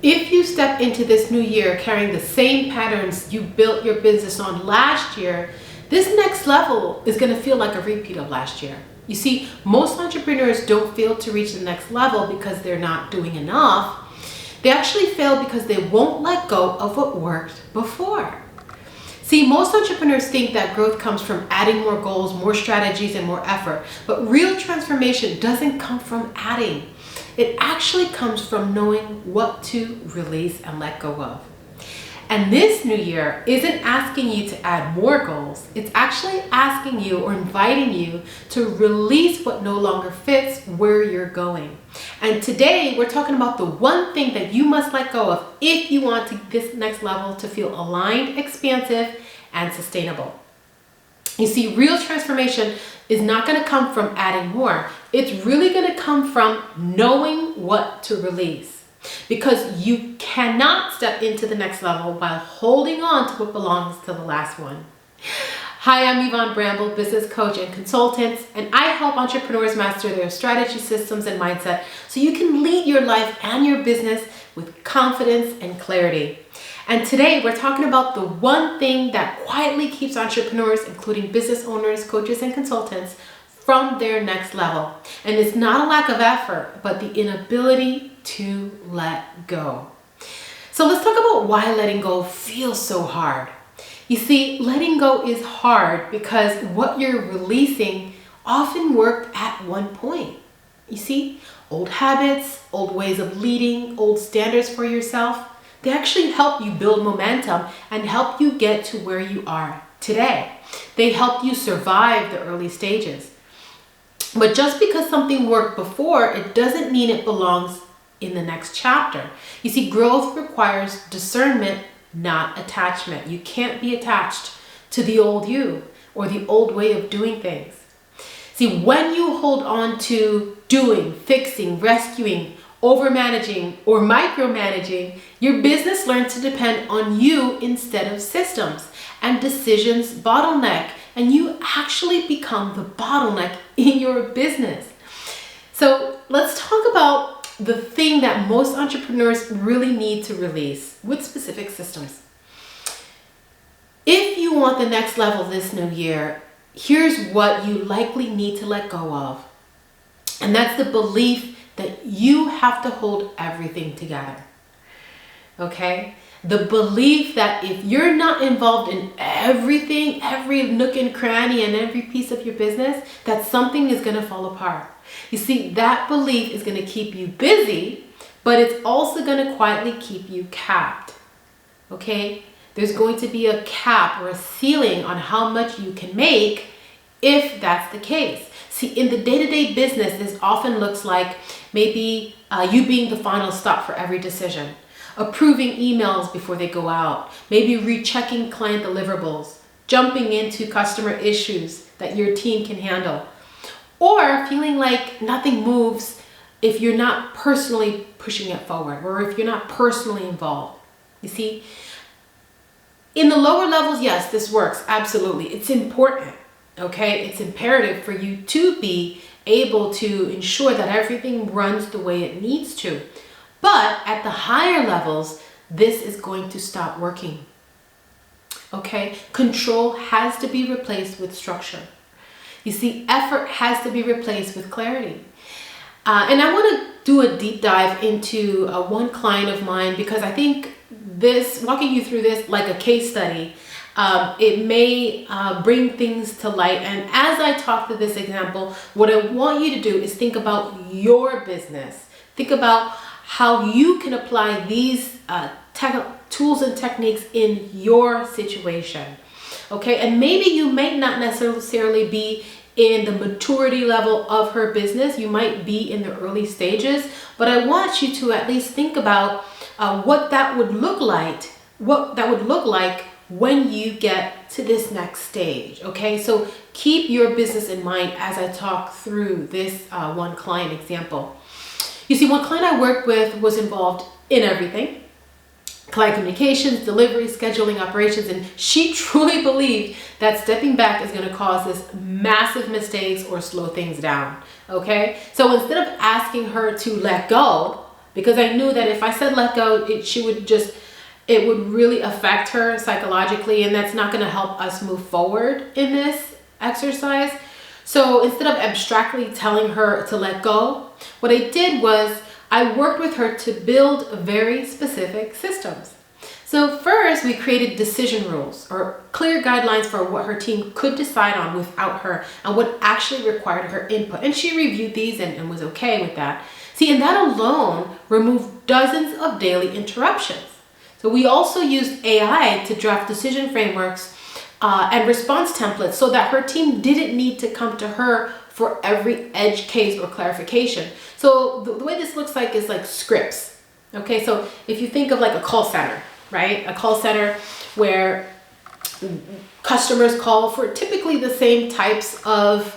If you step into this new year carrying the same patterns you built your business on last year, this next level is going to feel like a repeat of last year. You see, most entrepreneurs don't fail to reach the next level because they're not doing enough. They actually fail because they won't let go of what worked before. See, most entrepreneurs think that growth comes from adding more goals, more strategies, and more effort. But real transformation doesn't come from adding. It actually comes from knowing what to release and let go of. And this new year isn't asking you to add more goals. It's actually asking you or inviting you to release what no longer fits where you're going. And today we're talking about the one thing that you must let go of if you want this next level to feel aligned, expansive, and sustainable. You see, real transformation is not going to come from adding more. It's really going to come from knowing what to release. Because you cannot step into the next level while holding on to what belongs to the last one. Hi, I'm Yvonne Bramble, business coach and consultant, and I help entrepreneurs master their strategy, systems, and mindset so you can lead your life and your business with confidence and clarity. And today we're talking about the one thing that quietly keeps entrepreneurs, including business owners, coaches, and consultants, from their next level. And it's not a lack of effort, but the inability to let go. So let's talk about why letting go feels so hard. You see, letting go is hard because what you're releasing often worked at one point. You see, old habits, old ways of leading, old standards for yourself, they actually help you build momentum and help you get to where you are today. They help you survive the early stages. But just because something worked before, it doesn't mean it belongs in the next chapter. You see, growth requires discernment, not attachment. You can't be attached to the old you or the old way of doing things. See, when you hold on to doing, fixing, rescuing, overmanaging, or micromanaging, your business learns to depend on you instead of systems, and decisions bottleneck, and you actually become the bottleneck in your business. So let's talk about the thing that most entrepreneurs really need to release with specific systems. If you want the next level this new year, here's what you likely need to let go of. And that's the belief that you have to hold everything together. Okay? The belief that if you're not involved in everything, every nook and cranny and every piece of your business, that something is going to fall apart. You see, that belief is going to keep you busy, but it's also going to quietly keep you capped. Okay? There's going to be a cap or a ceiling on how much you can make if that's the case. See, in the day-to-day business, this often looks like maybe you being the final stop for every decision, approving emails before they go out, maybe rechecking client deliverables, jumping into customer issues that your team can handle, or feeling like nothing moves if you're not personally pushing it forward or if you're not personally involved. You see, in the lower levels, yes, this works. Absolutely. It's important. Okay, it's imperative for you to be able to ensure that everything runs the way it needs to. But at the higher levels, this is going to stop working. Okay, control has to be replaced with structure. You see, effort has to be replaced with clarity. And I want to do a deep dive into one client of mine because I think this, walking you through this like a case study, it may bring things to light. And as I talk through this example, what I want you to do is think about your business. Think about how you can apply these tools and techniques in your situation. Okay, and maybe you may not necessarily be in the maturity level of her business. You might be in the early stages, but I want you to at least think about what that would look like, when you get to this next stage. Okay, so keep your business in mind as I talk through this one client example. You see, one client I worked with was involved in everything: client communications, delivery, scheduling, operations, and she truly believed that stepping back is going to cause this massive mistakes or slow things down. Okay, so instead of asking her to let go because I knew that if I said let go, it would really affect her psychologically, and that's not going to help us move forward in this exercise. So instead of abstractly telling her to let go, what I did was I worked with her to build very specific systems. So first, we created decision rules or clear guidelines for what her team could decide on without her and what actually required her input. And she reviewed these and was okay with that. See, and that alone removed dozens of daily interruptions. So we also used AI to draft decision frameworks and response templates so that her team didn't need to come to her for every edge case or clarification. So the way this looks like is like scripts. Okay, so if you think of like a call center, right? A call center where customers call for typically the same types of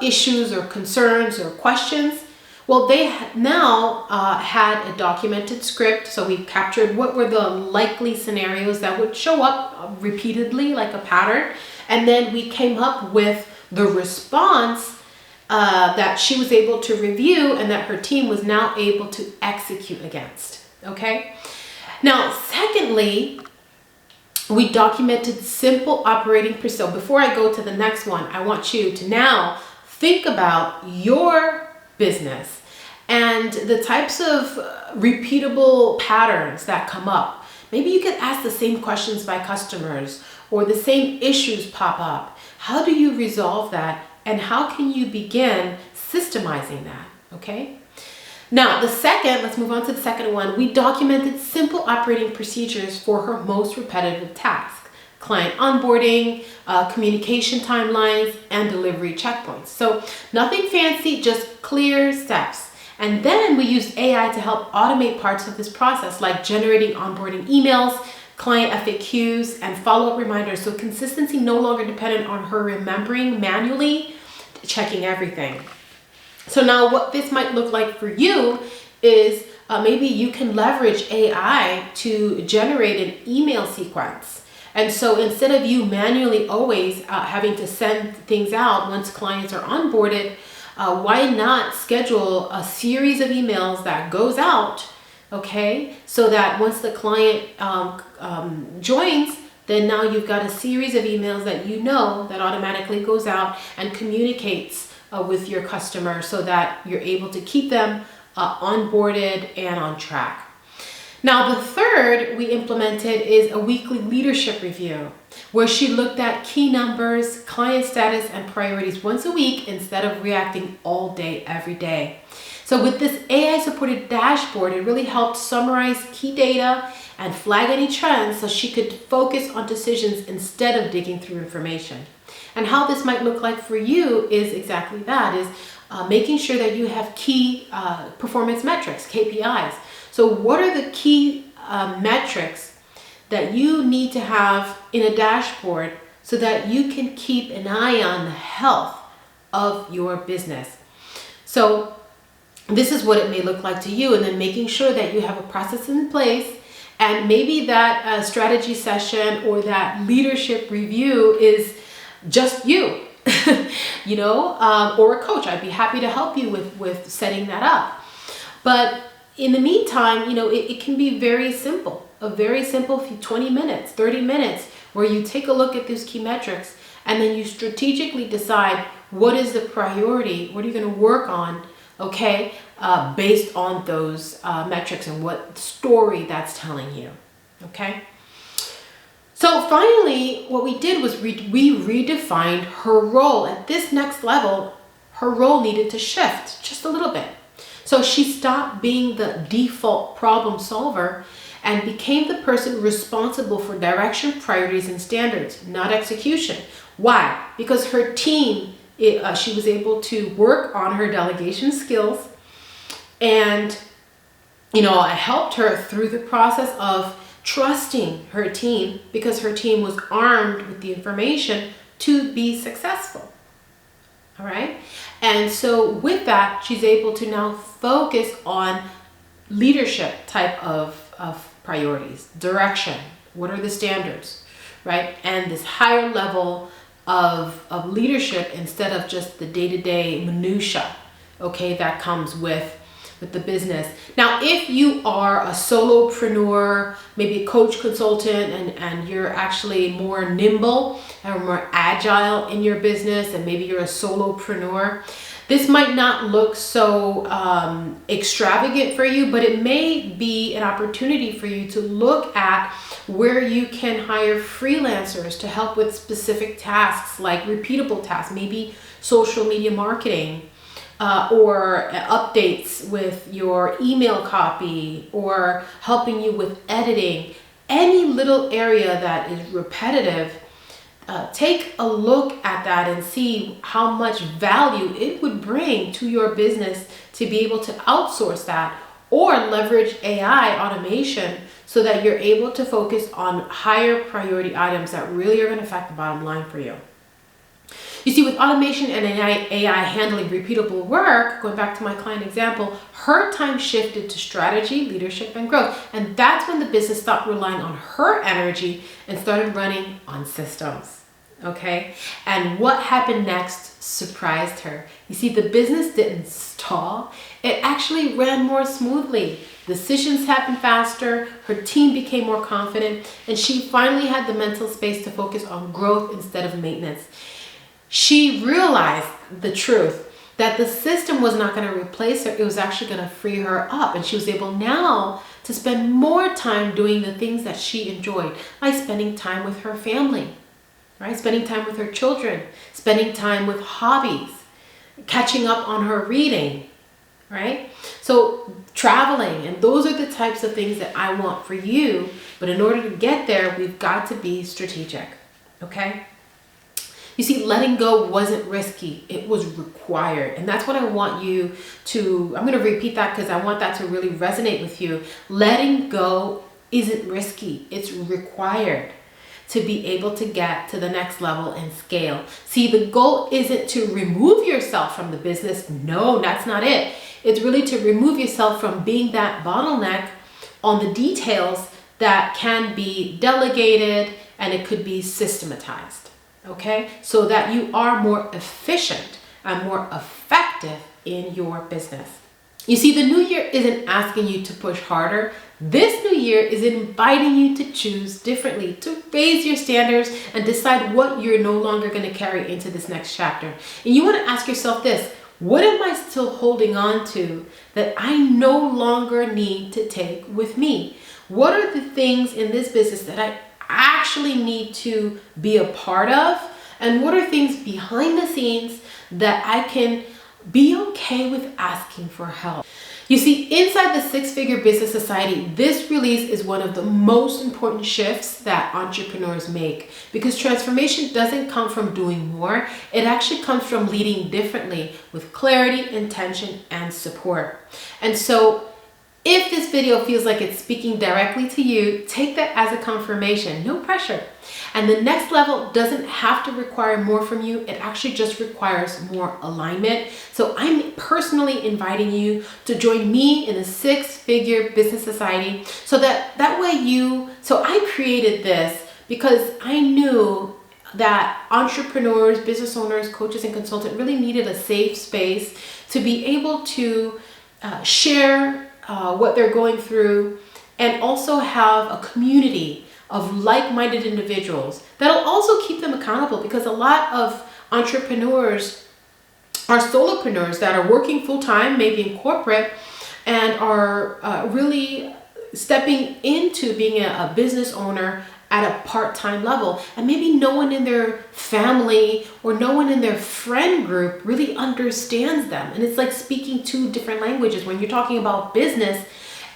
issues or concerns or questions. Well, they now had a documented script. So we captured what were the likely scenarios that would show up repeatedly like a pattern. And then we came up with the response that she was able to review and that her team was now able to execute against. Okay. Now, secondly, we documented simple operating procedures. So before I go to the next one, I want you to now think about your business and the types of repeatable patterns that come up. Maybe you could ask the same questions by customers or the same issues pop up. How do you resolve that? And how can you begin systemizing that? Okay. Now, let's move on to the second one. We documented simple operating procedures for her most repetitive tasks: client onboarding, communication timelines, and delivery checkpoints. So nothing fancy, just clear steps. And then we used AI to help automate parts of this process, like generating onboarding emails, client FAQs, and follow-up reminders. So consistency no longer depended on her remembering manually, checking everything. So now what this might look like for you is maybe you can leverage AI to generate an email sequence. And so instead of you manually always having to send things out once clients are onboarded, why not schedule a series of emails that goes out, okay? So that once the client joins, then now you've got a series of emails that you know that automatically goes out and communicates with your customer so that you're able to keep them onboarded and on track. Now, the third we implemented is a weekly leadership review where she looked at key numbers, client status, and priorities once a week instead of reacting all day, every day. So with this AI-supported dashboard, it really helped summarize key data and flag any trends so she could focus on decisions instead of digging through information. And how this might look like for you is exactly that, is making sure that you have key performance metrics, KPIs. So what are the key metrics that you need to have in a dashboard so that you can keep an eye on the health of your business? So this is what it may look like to you, and then making sure that you have a process in place, and maybe that strategy session or that leadership review is just you, or a coach. I'd be happy to help you with setting that up. But in the meantime, it can be very simple, a very simple 20 minutes, 30 minutes, where you take a look at these key metrics and then you strategically decide what is the priority, what are you going to work on, okay, based on those metrics and what story that's telling you, okay? So finally, what we did was we redefined her role. At this next level, her role needed to shift just a little bit. So she stopped being the default problem solver and became the person responsible for direction, priorities, and standards, not execution. Why? Because her team, she was able to work on her delegation skills, and I helped her through the process of trusting her team because her team was armed with the information to be successful. All right. And so with that, she's able to now focus on leadership type of priorities, direction. What are the standards, right? And this higher level of leadership instead of just the day-to-day minutia, okay, that comes with with the business. Now, if you are a solopreneur, maybe a coach consultant, and you're actually more nimble and more agile in your business, and maybe you're a solopreneur, this might not look so extravagant for you, but it may be an opportunity for you to look at where you can hire freelancers to help with specific tasks, like repeatable tasks, maybe social media marketing, or updates with your email copy, or helping you with editing. Any little area that is repetitive, take a look at that and see how much value it would bring to your business to be able to outsource that, or leverage AI automation so that you're able to focus on higher priority items that really are going to affect the bottom line for you. You see, with automation and AI handling repeatable work, going back to my client example, her time shifted to strategy, leadership, and growth. And that's when the business stopped relying on her energy and started running on systems. Okay? And what happened next surprised her. You see, the business didn't stall. It actually ran more smoothly. Decisions happened faster, her team became more confident, and she finally had the mental space to focus on growth instead of maintenance. She realized the truth that the system was not going to replace her. It was actually going to free her up. And she was able now to spend more time doing the things that she enjoyed, like spending time with her family, right? Spending time with her children, spending time with hobbies, catching up on her reading, right? So traveling, and those are the types of things that I want for you. But in order to get there, we've got to be strategic, okay? You see, letting go wasn't risky, it was required. And that's what I want you to, I'm going to repeat that because I want that to really resonate with you. Letting go isn't risky, it's required to be able to get to the next level and scale. See, the goal isn't to remove yourself from the business. No, that's not it. It's really to remove yourself from being that bottleneck on the details that can be delegated, and it could be systematized. Okay, so that you are more efficient and more effective in your business. You see, the new year isn't asking you to push harder. This new year is inviting you to choose differently, to raise your standards and decide what you're no longer going to carry into this next chapter. And you want to ask yourself this: what am I still holding on to that I no longer need to take with me? What are the things in this business that I actually need to be a part of, and what are things behind the scenes that I can be okay with asking for help? You see, inside the Six-Figure Business Society, this release is one of the most important shifts that entrepreneurs make, because transformation doesn't come from doing more. It actually comes from leading differently with clarity, intention, and support. And so if this video feels like it's speaking directly to you, take that as a confirmation, no pressure. And the next level doesn't have to require more from you. It actually just requires more alignment. So I'm personally inviting you to join me in the Six-Figure Business Society so that way so I created this because I knew that entrepreneurs, business owners, coaches, and consultants really needed a safe space to be able to share what they're going through, and also have a community of like-minded individuals that'll also keep them accountable, because a lot of entrepreneurs are solopreneurs that are working full-time, maybe in corporate, and are really stepping into being a business owner at a part-time level, and maybe no one in their family or no one in their friend group really understands them. And it's like speaking two different languages when you're talking about business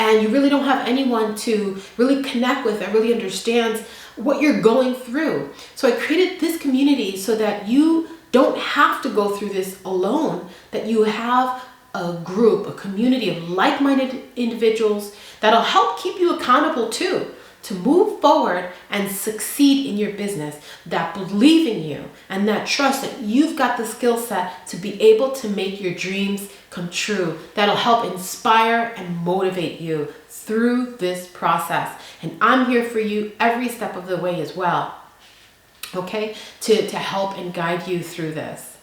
and you really don't have anyone to really connect with that really understands what you're going through. So I created this community so that you don't have to go through this alone, that you have a group, a community of like-minded individuals that'll help keep you accountable too, to move forward and succeed in your business, that believe in you and that trust that you've got the skill set to be able to make your dreams come true. That'll help inspire and motivate you through this process. And I'm here for you every step of the way as well, okay, to help and guide you through this.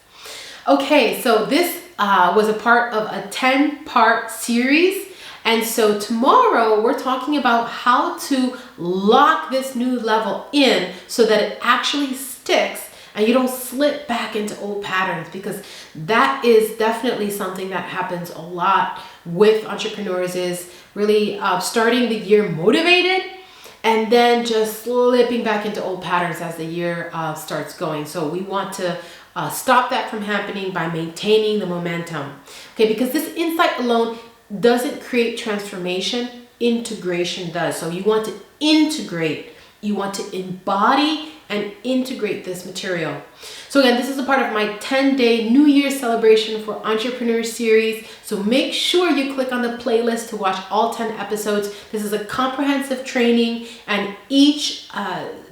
Okay, so this was a part of a 10-part series. And so tomorrow we're talking about how to lock this new level in so that it actually sticks and you don't slip back into old patterns, because that is definitely something that happens a lot with entrepreneurs, is really starting the year motivated and then just slipping back into old patterns as the year starts going. So we want to stop that from happening by maintaining the momentum. Okay, because this insight alone doesn't create transformation, integration does. So you want to integrate, you want to embody and integrate this material. So again, this is a part of my 10-day New Year's celebration for entrepreneurs series. So make sure you click on the playlist to watch all 10 episodes. This is a comprehensive training, and each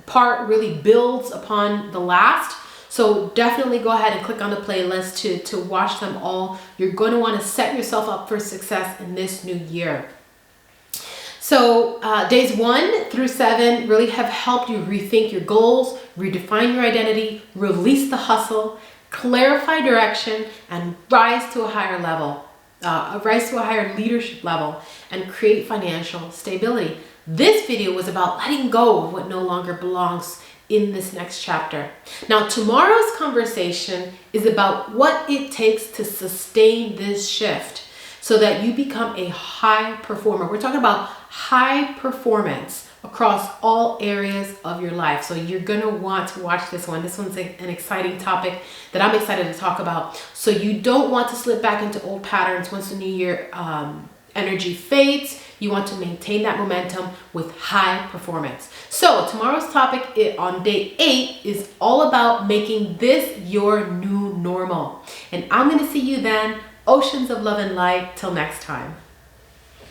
part really builds upon the last. So definitely go ahead and click on the playlist to watch them all. You're going to want to set yourself up for success in this new year. So days 1 through 7 really have helped you rethink your goals, redefine your identity, release the hustle, clarify direction, and rise to a higher level, rise to a higher leadership level, and create financial stability. This video was about letting go of what no longer belongs in this next chapter. Now, tomorrow's conversation is about what it takes to sustain this shift so that you become a high performer. We're talking about high performance across all areas of your life. So you're gonna want to watch this one. This one's an exciting topic that I'm excited to talk about. So you don't want to slip back into old patterns once the new year energy fades. You want to maintain that momentum with high performance. So tomorrow's topic on day 8 is all about making this your new normal. And I'm gonna see you then. Oceans of love and light. Till next time.